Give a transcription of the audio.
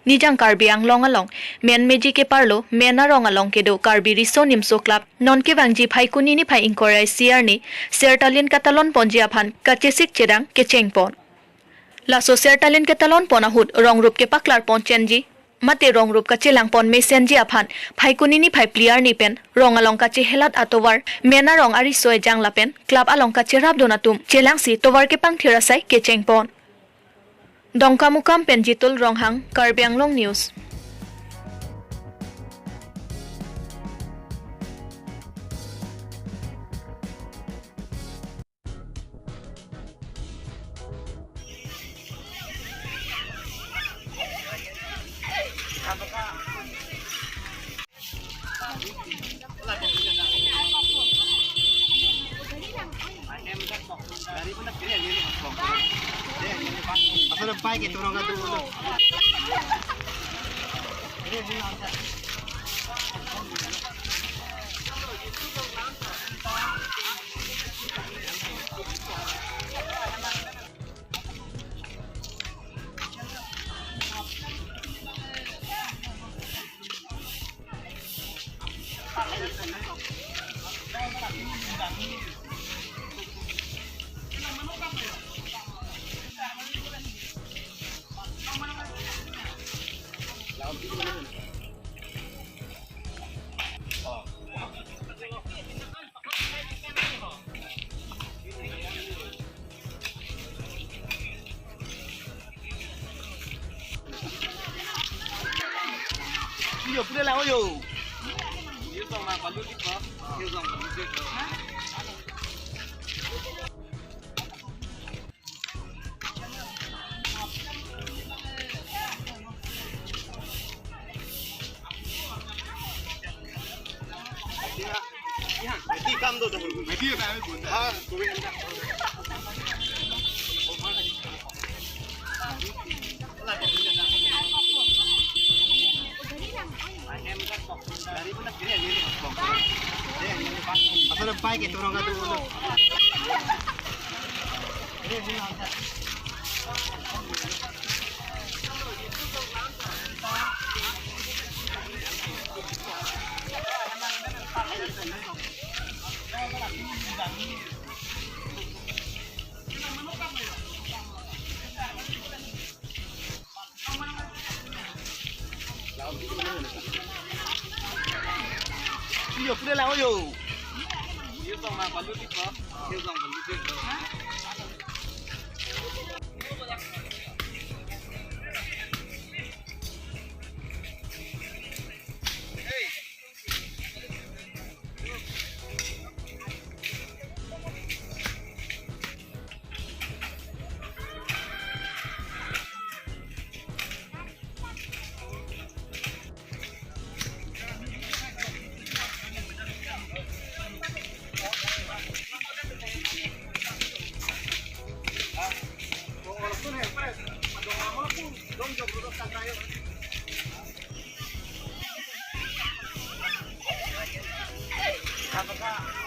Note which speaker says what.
Speaker 1: nijang Karbi Anglong along men meji ke parlo mena rong along ke do Karbi riso nimso club non ke wangji phai kuni ni phai inkorai siar ni sertalin katalon ponji aphan kachesik chedang ke chengpon la so sertalin katalon ponahut ronggrup ke paklar ponchenji mate ronggrup ka chelang pon mesenji aphan phai kuni ni phai player ni pen rong along ka chehelat atowar mena rong ari soe jang lapen club along ka cherap donatum chelang si towar ke pang thirasai ke chengpon Dongkamukam Penjitul Ronghang, Karbi Anglong News.
Speaker 2: Asal baik itu orang itu. Yo, boleh lah yo. Yo sama balu di bawah. Yo sama balu di bawah. Mesti kam do dulu. Mesti tak ada. Ah, kowe enggak. Asal baik itu orang itu. Yo, boleh lah yo. Yo sama balu di bawah. Yo sama balu di bawah. Apakah